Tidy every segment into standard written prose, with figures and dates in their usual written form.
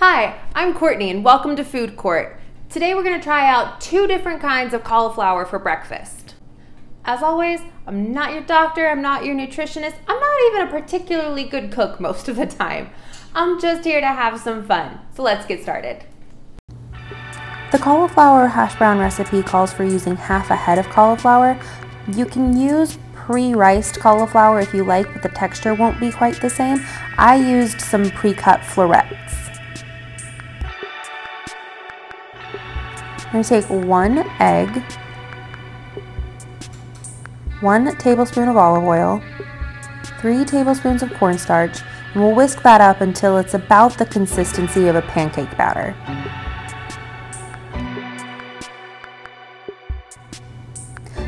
Hi, I'm Courtney and welcome to Food Court. Today we're going to try out 2 different kinds of cauliflower for breakfast. As always, I'm not your doctor, I'm not your nutritionist, I'm not even a particularly good cook most of the time. I'm just here to have some fun, so let's get started. The cauliflower hash brown recipe calls for using half a head of cauliflower. You can use pre-riced cauliflower if you like, but the texture won't be quite the same. I used some pre-cut florets. I'm going to take 1 egg, 1 tablespoon of olive oil, 3 tablespoons of cornstarch, and we'll whisk that up until it's about the consistency of a pancake batter.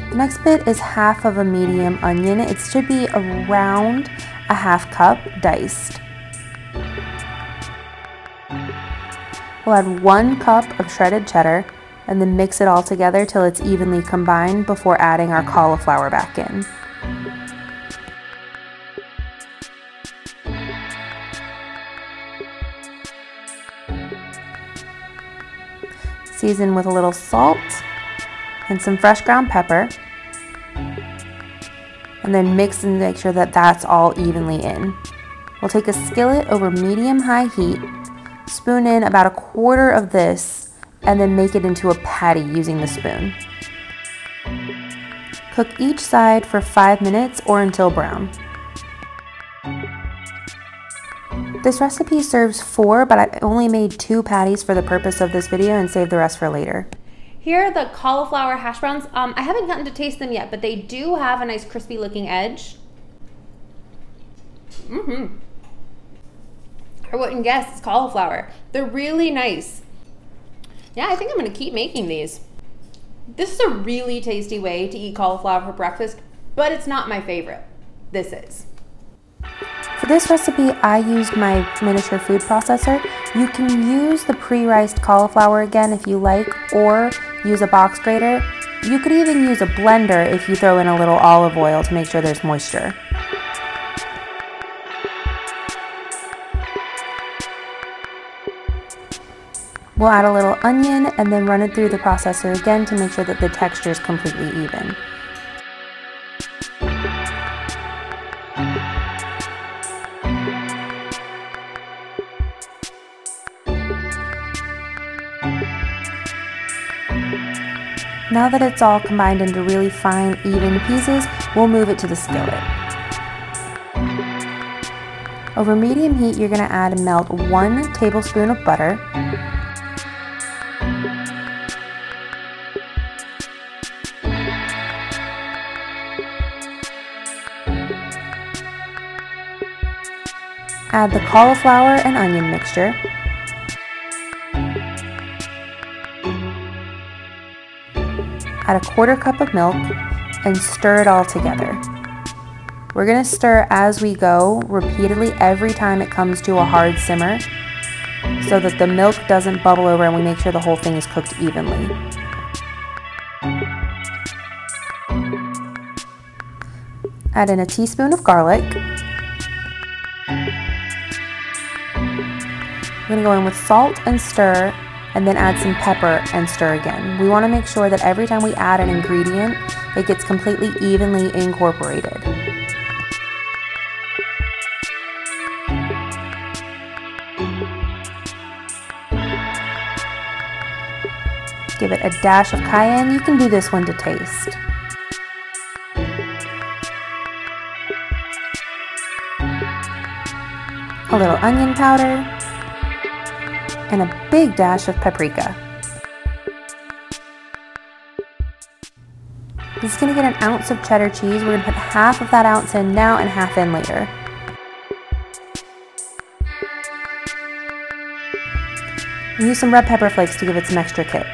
The next bit is half of a medium onion. It should be around a half cup diced. We'll add 1 cup of shredded cheddar and then mix it all together till it's evenly combined before adding our cauliflower back in. Season with a little salt and some fresh ground pepper, and then mix and make sure that that's all evenly in. We'll take a skillet over medium-high heat, spoon in about 1/4 of this, and then make it into a patty using the spoon. Cook each side for 5 minutes or until brown. This recipe serves 4, but I only made 2 patties for the purpose of this video and saved the rest for later. Here are the cauliflower hash browns. I haven't gotten to taste them yet, but they do have a nice crispy looking edge. I wouldn't guess it's cauliflower. They're really nice. Yeah, I think I'm gonna keep making these. This is a really tasty way to eat cauliflower for breakfast, but it's not my favorite. This is. For this recipe, I used my miniature food processor. You can use the pre-riced cauliflower again if you like, or use a box grater. You could even use a blender if you throw in a little olive oil to make sure there's moisture. We'll add a little onion and then run it through the processor again to make sure that the texture is completely even. Now that it's all combined into really fine, even pieces, we'll move it to the skillet. Over medium heat, you're going to add and melt 1 tablespoon of butter, add the cauliflower and onion mixture, add a 1/4 cup of milk, and stir it all together. We're going to stir as we go repeatedly every time it comes to a hard simmer so that the milk doesn't bubble over and we make sure the whole thing is cooked evenly. Add in a teaspoon of garlic. We're going to go in with salt and stir, and then add some pepper and stir again. We want to make sure that every time we add an ingredient, it gets completely evenly incorporated. Give it a dash of cayenne. You can do this one to taste. A little onion powder, and a big dash of paprika. This is going to get 1 ounce of cheddar cheese. We're going to put half of that ounce in now and half in later. And use some red pepper flakes to give it some extra kick.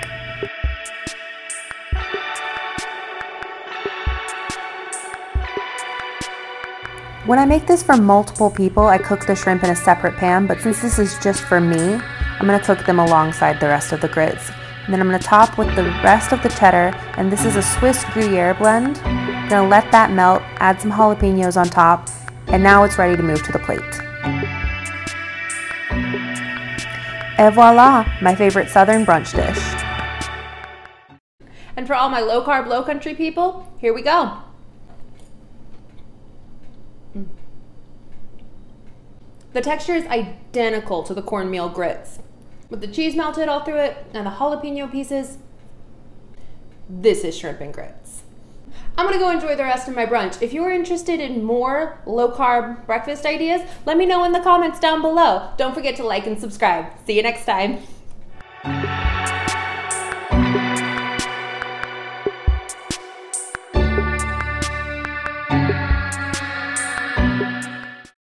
When I make this for multiple people, I cook the shrimp in a separate pan, but since this is just for me, I'm going to cook them alongside the rest of the grits. And then I'm going to top with the rest of the cheddar, and this is a Swiss Gruyere blend. I'm going to let that melt, add some jalapeños on top, and now it's ready to move to the plate. Et voila, my favorite Southern brunch dish. And for all my low carb, low country people, here we go. The texture is identical to the cornmeal grits. With the cheese melted all through it and the jalapeno pieces, this is shrimp and grits. I'm gonna go enjoy the rest of my brunch. If you are interested in more low carb breakfast ideas, let me know in the comments down below. Don't forget to like and subscribe. See you next time.